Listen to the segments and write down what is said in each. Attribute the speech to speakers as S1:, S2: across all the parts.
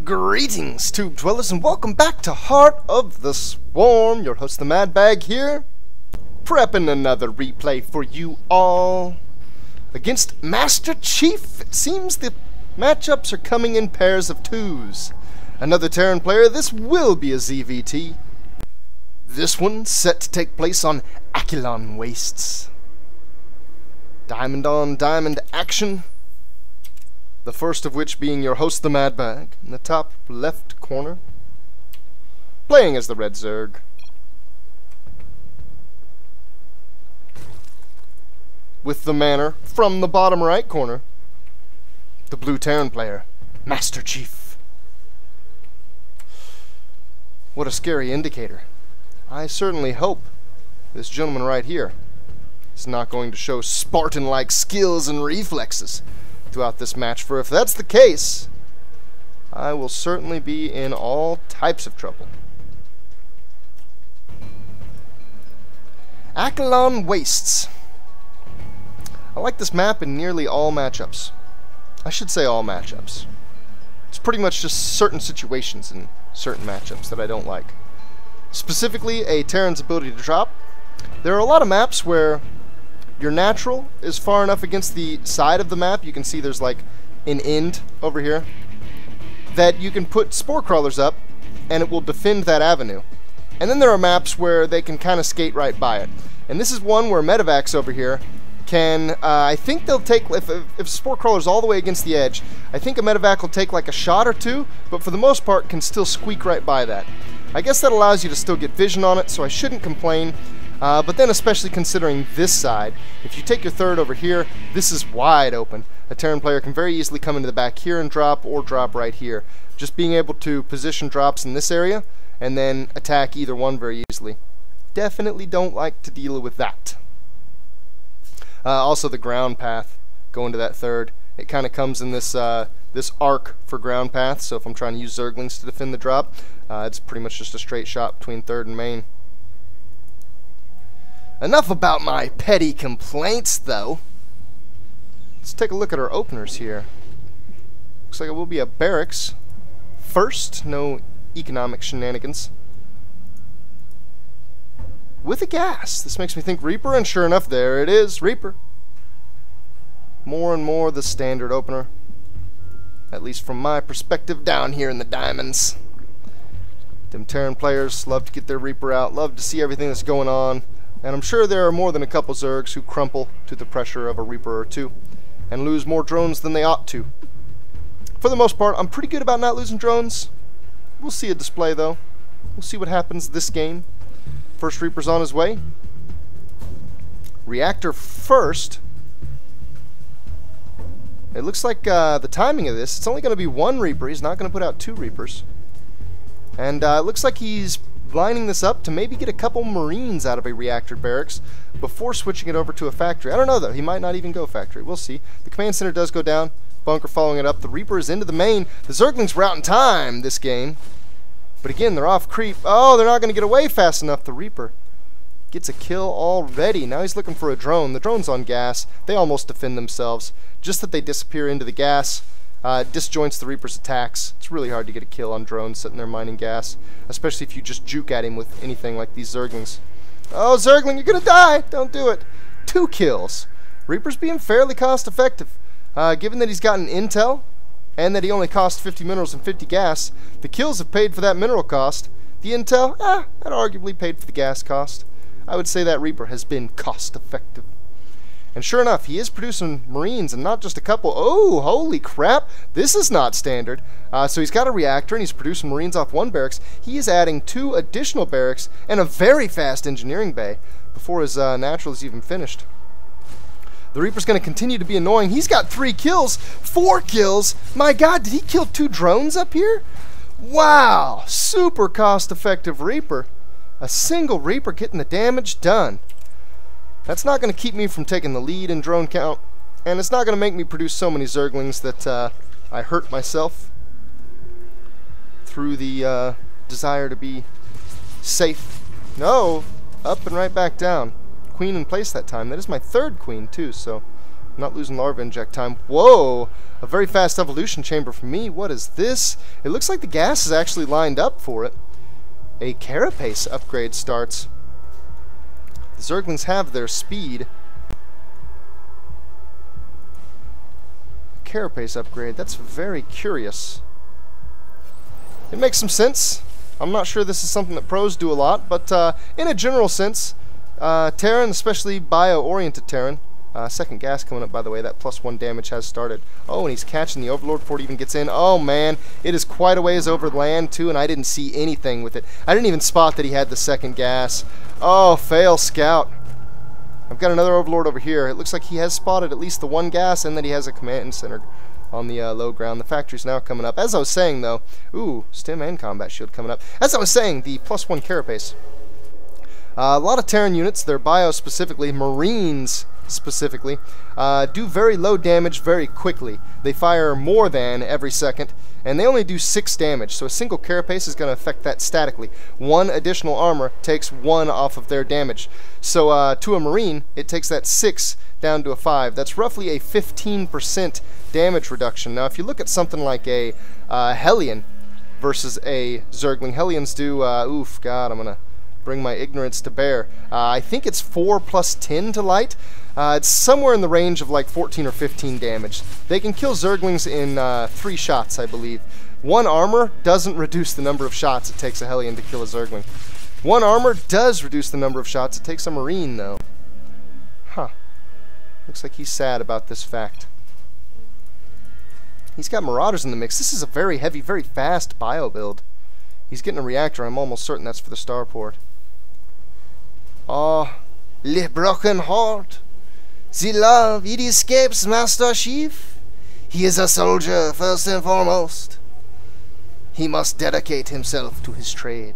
S1: Greetings, tube dwellers, and welcome back to Heart of the Swarm. Your host, the Mad Bag, here, prepping another replay for you all against Master Chief. It seems the matchups are coming in pairs of twos. Another Terran player. This will be a ZVT. This one set to take place on Aquilon Wastes. Diamond on diamond action. The first of which being your host, the Mad Bag, in the top left corner, playing as the Red Zerg. With the manner from the bottom right corner, the Blue Terran player, Master Chief. What a scary indicator. I certainly hope this gentleman right here is not going to show Spartan-like skills and reflexes throughout this match, for if that's the case, I will certainly be in all types of trouble. Aquilon Wastes. I like this map in nearly all matchups. I should say all matchups. It's pretty much just certain situations in certain matchups that I don't like. Specifically, a Terran's ability to drop. There are a lot of maps where your natural is far enough against the side of the map, you can see there's like an end over here, that you can put spore crawlers up and it will defend that avenue. And then there are maps where they can kind of skate right by it. And this is one where medevacs over here can, I think they'll take, if spore crawler's all the way against the edge, I think a medevac will take like a shot or two, but for the most part can still squeak right by that. I guess that allows you to still get vision on it, so I shouldn't complain. But then especially considering this side, if you take your third over here, this is wide open. A Terran player can very easily come into the back here and drop, or drop right here. Just being able to position drops in this area, and then attack either one very easily. Definitely don't like to deal with that. Also the ground path, going to that third. It kind of comes in this this arc for ground path, so if I'm trying to use Zerglings to defend the drop, it's pretty much just a straight shot between third and main. Enough about my petty complaints, though. Let's take a look at our openers here. Looks like it will be a barracks first, no economic shenanigans. With a gas. This makes me think Reaper, and sure enough, there it is, Reaper. More and more the standard opener. At least from my perspective down here in the diamonds. Them Terran players love to get their Reaper out, love to see everything that's going on. And I'm sure there are more than a couple Zergs who crumple to the pressure of a Reaper or two and lose more drones than they ought to. For the most part, I'm pretty good about not losing drones. We'll see a display, though. We'll see what happens this game. First Reaper's on his way. Reactor first. It looks like the timing of this, it's only going to be one Reaper. He's not going to put out two Reapers. And it looks like he's lining this up to maybe get a couple Marines out of a reactor barracks before switching it over to a factory. I don't know, though. He might not even go factory. We'll see. The command center does go down. Bunker following it up. The Reaper is into the main. The Zerglings were out in time this game. But again, they're off creep. Oh, they're not going to get away fast enough. The Reaper gets a kill already. Now he's looking for a drone. The drone's on gas. They almost defend themselves. Just that they disappear into the gas. Disjoints the Reaper's attacks. It's really hard to get a kill on drones sitting there mining gas, especially if you just juke at him with anything like these Zerglings. Oh, Zergling, you're gonna die! Don't do it. 2 kills. Reaper's being fairly cost effective. Given that he's gotten intel, and that he only cost 50 minerals and 50 gas, the kills have paid for that mineral cost. The intel, that arguably paid for the gas cost. I would say that Reaper has been cost effective. And sure enough, he is producing Marines, and not just a couple. Oh, holy crap. This is not standard. So he's got a reactor, and he's producing Marines off one barracks. He is adding 2 additional barracks and a very fast engineering bay before his natural is even finished. The Reaper's going to continue to be annoying. He's got 3 kills. 4 kills. My God, did he kill 2 drones up here? Wow. Super cost-effective Reaper. A single Reaper getting the damage done. That's not going to keep me from taking the lead in drone count, and it's not going to make me produce so many Zerglings that I hurt myself through the desire to be safe. No, up and right back down. Queen in place that time. That is my 3rd queen, too, so Not losing larva inject time. Whoa! A very fast evolution chamber for me. What is this? It looks like the gas is actually lined up for it. A carapace upgrade starts. The Zerglings have their speed. Carapace upgrade. That's very curious. It makes some sense. I'm not sure this is something that pros do a lot, but in a general sense, Terran, especially bio-oriented Terran, second gas coming up, by the way. That +1 damage has started. Oh, and he's catching the Overlord before it even gets in. Oh, man. It is quite a ways over land, too, and I didn't see anything with it. I didn't even spot that he had the second gas. Oh, fail scout. I've got another Overlord over here. It looks like he has spotted at least the one gas and that he has a command center on the low ground. The factory's now coming up. As I was saying, though, ooh, stim and combat shield coming up. As I was saying, the +1 carapace. A lot of Terran units, their bio specifically, Marines specifically, do very low damage very quickly. They fire more than every second, and they only do 6 damage, so a single carapace is going to affect that statically. 1 additional armor takes 1 off of their damage. So to a Marine, it takes that 6 down to a 5. That's roughly a 15% damage reduction. Now, if you look at something like a Hellion versus a Zergling, Hellions do, oof, God, I'm going to bring my ignorance to bear. I think it's 4 + 10 to light. It's somewhere in the range of like 14 or 15 damage. They can kill Zerglings in 3 shots, I believe. 1 armor doesn't reduce the number of shots it takes a Hellion to kill a Zergling. 1 armor does reduce the number of shots it takes a Marine, though. Huh. Looks like he's sad about this fact. He's got Marauders in the mix. This is a very heavy, very fast bio build. He's getting a reactor. I'm almost certain that's for the starport. Oh, le broken heart. The love, it escapes Master Chief. He is a soldier, first and foremost. He must dedicate himself to his trade.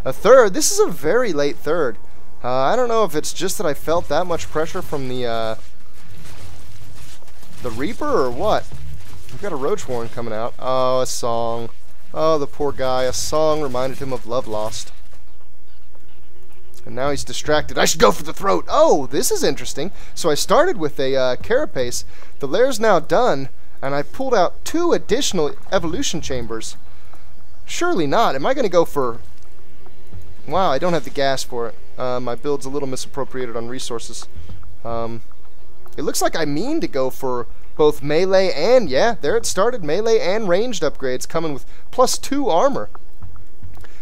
S1: A third? This is a very late third. I don't know if it's just that I felt that much pressure from the Reaper or what. We've got a Roach Warren coming out. Oh, a song. Oh, the poor guy. A song reminded him of love lost. And now he's distracted. I should go for the throat. Oh, this is interesting. So I started with a carapace. The lair's now done, and I pulled out 2 additional evolution chambers. Surely not. Am I going to go for... Wow, I don't have the gas for it. My build's a little misappropriated on resources. It looks like I mean to go for both melee and, yeah, there it started, melee and ranged upgrades coming with +2 armor.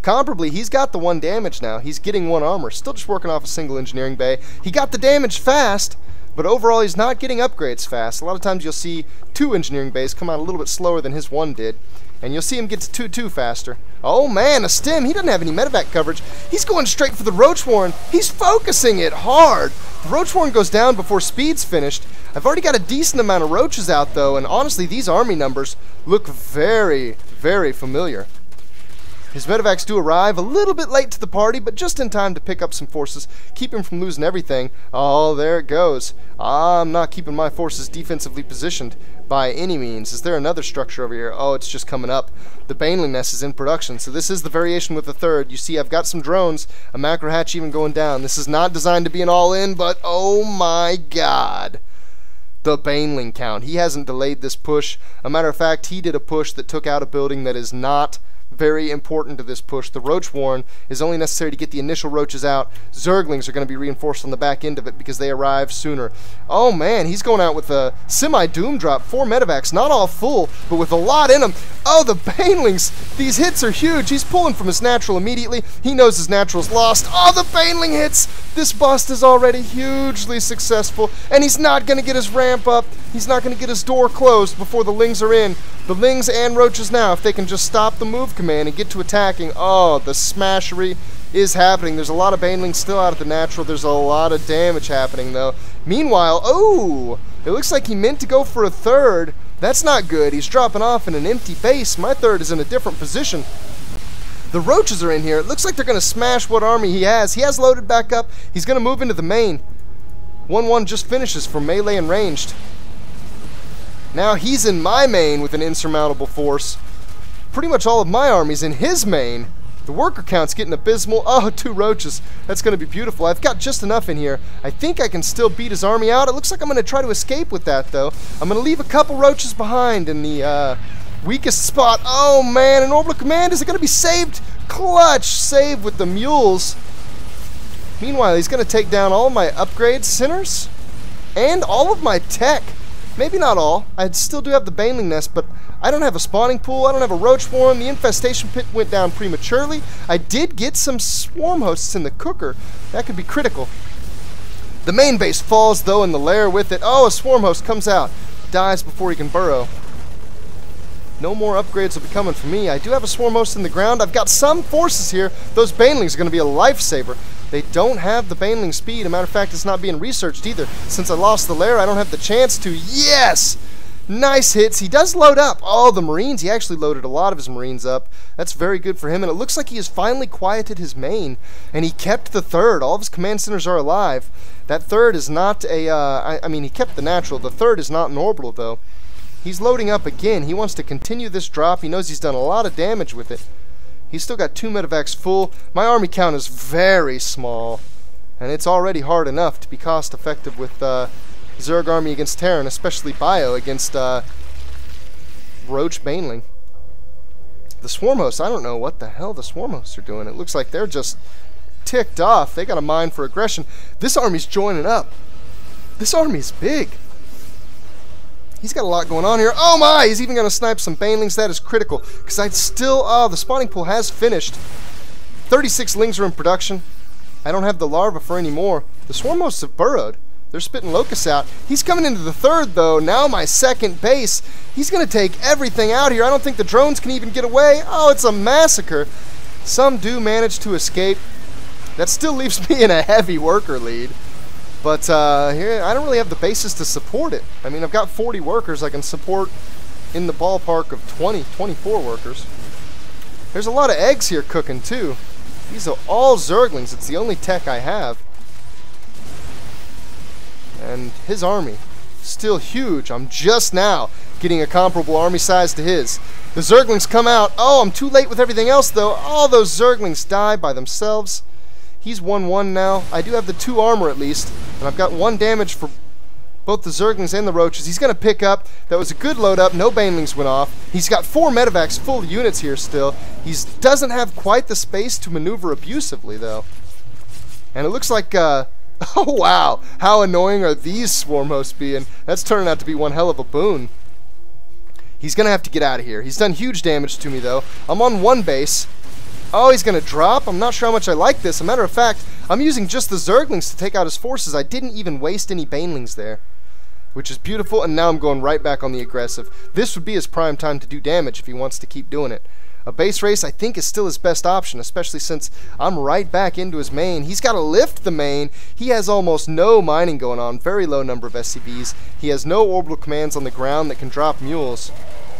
S1: Comparably, he's got the 1 damage now. He's getting 1 armor. Still just working off a single engineering bay. He got the damage fast, but overall he's not getting upgrades fast. A lot of times you'll see 2 engineering bays come out a little bit slower than his 1 did. And you'll see him get to 2-2 faster. Oh man, a stim. He doesn't have any medevac coverage. He's going straight for the Roach Warren. He's focusing it hard. The Roach Warren goes down before speed's finished. I've already got a decent amount of roaches out though, and honestly these army numbers look very, very familiar. His medevacs do arrive a little bit late to the party, but just in time to pick up some forces, keep him from losing everything. Oh, there it goes. I'm not keeping my forces defensively positioned by any means. Is there another structure over here? Oh, it's just coming up. The Baneling Nest is in production, so this is the variation with the third. You see, I've got some drones, a macro hatch even going down. This is not designed to be an all-in, but oh my god. The Baneling count. He hasn't delayed this push. A matter of fact, he did a push that took out a building that is not very important to this push. The Roach Warren is only necessary to get the initial roaches out. Zerglings are going to be reinforced on the back end of it because they arrive sooner. Oh man, he's going out with a semi-doom drop. 4 medevacs, not all full, but with a lot in them. Oh, the Banelings! These hits are huge. He's pulling from his natural immediately. He knows his natural's lost. Oh, the Baneling hits! This bust is already hugely successful, and he's not going to get his ramp up. He's not going to get his door closed before the Lings are in. The Lings and Roaches now, if they can just stop the move command and get to attacking. Oh, the smashery is happening. There's a lot of Banelings still out at the natural. There's a lot of damage happening, though. Meanwhile, oh, it looks like he meant to go for a third. That's not good. He's dropping off in an empty base. My third is in a different position. The Roaches are in here. It looks like they're going to smash what army he has. He has loaded back up. He's going to move into the main. 1-1 just finishes for melee and ranged. Now he's in my main with an insurmountable force. Pretty much all of my army's in his main. The worker count's getting abysmal. Oh, 2 roaches. That's going to be beautiful. I've got just enough in here. I think I can still beat his army out. It looks like I'm going to try to escape with that, though. I'm going to leave a couple roaches behind in the weakest spot. Oh, man, an orbital command. Is it going to be saved? Clutch save with the mules. Meanwhile, he's going to take down all my upgrade centers and all of my tech. Maybe not all. I still do have the baneling nest, but I don't have a spawning pool. I don't have a roach farm. The infestation pit went down prematurely. I did get some swarm hosts in the cooker. That could be critical. The main base falls, though, and the lair with it. Oh, a swarm host comes out. Dies before he can burrow. No more upgrades will be coming for me. I do have a swarm host in the ground. I've got some forces here. Those banelings are going to be a lifesaver. They don't have the baneling speed. As a matter of fact, it's not being researched either. Since I lost the lair, I don't have the chance to. Yes! Nice hits. He does load up. Oh, the Marines. He actually loaded a lot of his Marines up. That's very good for him. And it looks like he has finally quieted his main. And he kept the 3rd. All of his command centers are alive. That 3rd is not a... I mean, he kept the natural. The 3rd is not an orbital, though. He's loading up again. He wants to continue this drop. He knows he's done a lot of damage with it. He's still got 2 medevacs full. My army count is very small, and it's already hard enough to be cost effective with Zerg army against Terran, especially Bio against Roach Baneling. The swarm hosts, I don't know what the hell the swarm hosts are doing. It looks like they're just ticked off. They got a mind for aggression. This army's joining up. This army's big. He's got a lot going on here. Oh my! He's even going to snipe some banelings. That is critical. Because I'd still... Oh, the spawning pool has finished. 36 lings are in production. I don't have the larva for any more. The swarm hosts have burrowed. They're spitting locusts out. He's coming into the 3rd, though. Now my 2nd base. He's going to take everything out here. I don't think the drones can even get away. Oh, it's a massacre. Some do manage to escape. That still leaves me in a heavy worker lead. But here, I don't really have the bases to support it. I mean, I've got 40 workers. I can support in the ballpark of 20, 24 workers. There's a lot of eggs here cooking, too. These are all Zerglings. It's the only tech I have. And his army, still huge. I'm just now getting a comparable army size to his. The Zerglings come out. Oh, I'm too late with everything else, though. All those Zerglings die by themselves. He's 1-1 now. I do have the 2 armor at least, and I've got 1 damage for both the Zerglings and the Roaches. He's going to pick up. That was a good load up. No banelings went off. He's got 4 medevacs full units here still. He doesn't have quite the space to maneuver abusively, though. And it looks like, oh wow, how annoying are these swarm hosts being? That's turning out to be one hell of a boon. He's going to have to get out of here. He's done huge damage to me, though. I'm on 1 base. Oh, he's going to drop? I'm not sure how much I like this. As a matter of fact, I'm using just the Zerglings to take out his forces. I didn't even waste any banelings there, which is beautiful, and now I'm going right back on the aggressive. This would be his prime time to do damage if he wants to keep doing it. A base race, I think, is still his best option, especially since I'm right back into his main. He's got to lift the main. He has almost no mining going on, very low number of SCVs. He has no orbital commands on the ground that can drop mules.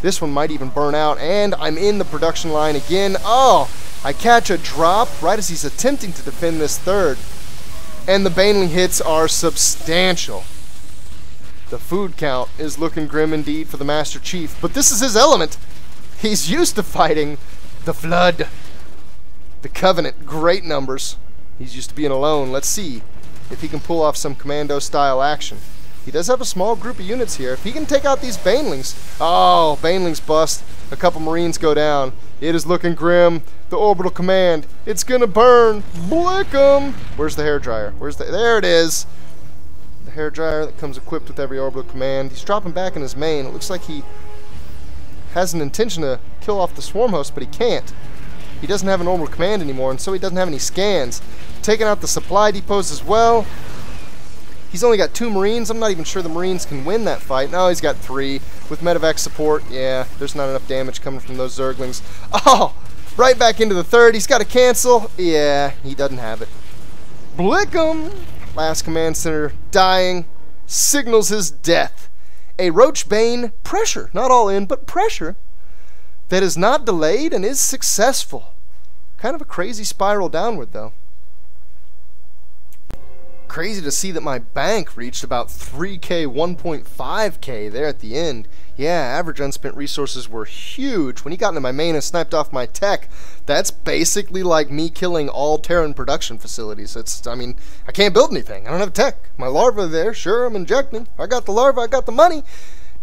S1: This one might even burn out, and I'm in the production line again. Oh! I catch a drop right as he's attempting to defend this 3rd. And the baneling hits are substantial. The food count is looking grim indeed for the Master Chief. But this is his element. He's used to fighting the Flood. The Covenant, great numbers. He's used to being alone. Let's see if he can pull off some commando-style action. He does have a small group of units here. If he can take out these banelings... Oh, banelings bust. A couple Marines go down. It is looking grim. The orbital command. It's gonna burn. Blick 'em. Where's the hairdryer? There it is. The hairdryer that comes equipped with every orbital command. He's dropping back in his main. It looks like he has an intention to kill off the swarm host, but he can't. He doesn't have an orbital command anymore, and so he doesn't have any scans. Taking out the supply depots as well. He's only got 2 Marines. I'm not even sure the Marines can win that fight. No, he's got 3. With medevac support, yeah, there's not enough damage coming from those Zerglings. Oh! Right back into the 3rd. He's got to cancel. Yeah, he doesn't have it. Blick 'em! Last command center dying. Signals his death. A Roach Bane pressure. Not all in, but pressure. That is not delayed and is successful. Kind of a crazy spiral downward, though. Crazy to see that my bank reached about 3K, 1.5K there at the end. Yeah, average unspent resources were huge. When he got into my main and sniped off my tech, that's basically like me killing all Terran production facilities. I mean, I can't build anything. I don't have tech. My larva there, sure, I'm injecting. I got the larva, I got the money.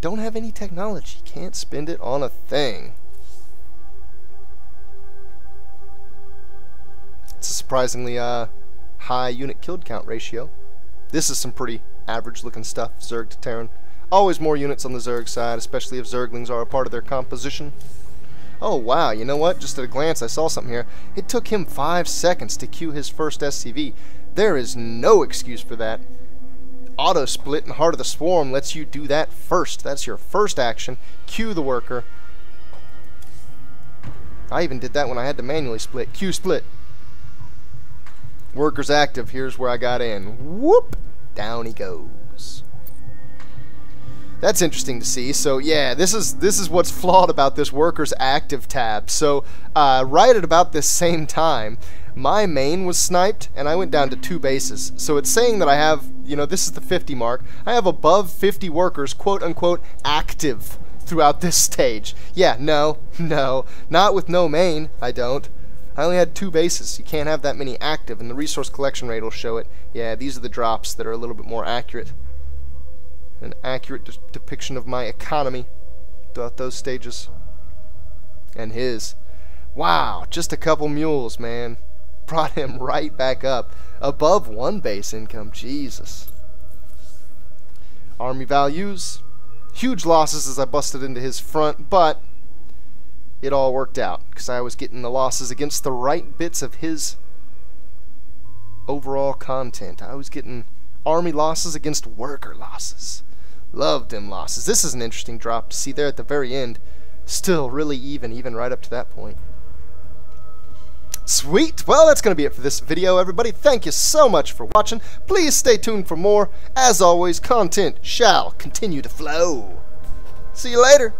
S1: Don't have any technology. Can't spend it on a thing. It's a surprisingly high unit killed count ratio. This is some pretty average looking stuff, Zerg to Terran. Always more units on the Zerg side, especially if Zerglings are a part of their composition. Oh wow, you know what? Just at a glance I saw something here. It took him 5 seconds to queue his first SCV. There is no excuse for that. Auto split in Heart of the Swarm lets you do that first. That's your first action. Queue the worker. I even did that when I had to manually split. Queue split. Worker's active. Here's where I got in. Whoop! Down he goes. That's interesting to see. So yeah, this is what's flawed about this worker's active tab. So right at about this same time, my main was sniped and I went down to 2 bases. So it's saying that I have, you know, this is the 50 mark. I have above 50 workers, quote unquote, active throughout this stage. Yeah, no, not with no main. I don't. I only had 2 bases. You can't have that many active, and the resource collection rate will show it. Yeah, these are the drops that are a little bit more accurate. An accurate depiction of my economy throughout those stages. And his. Wow, just a couple mules, man. Brought him right back up. Above 1 base income. Jesus. Army values. Huge losses as I busted into his front, but it all worked out because I was getting the losses against the right bits of his overall content. I was getting army losses against worker losses. Loved them losses. This is an interesting drop to see there at the very end. Still really even right up to that point. Sweet! Well, that's going to be it for this video, everybody. Thank you so much for watching. Please stay tuned for more. As always, content shall continue to flow. See you later.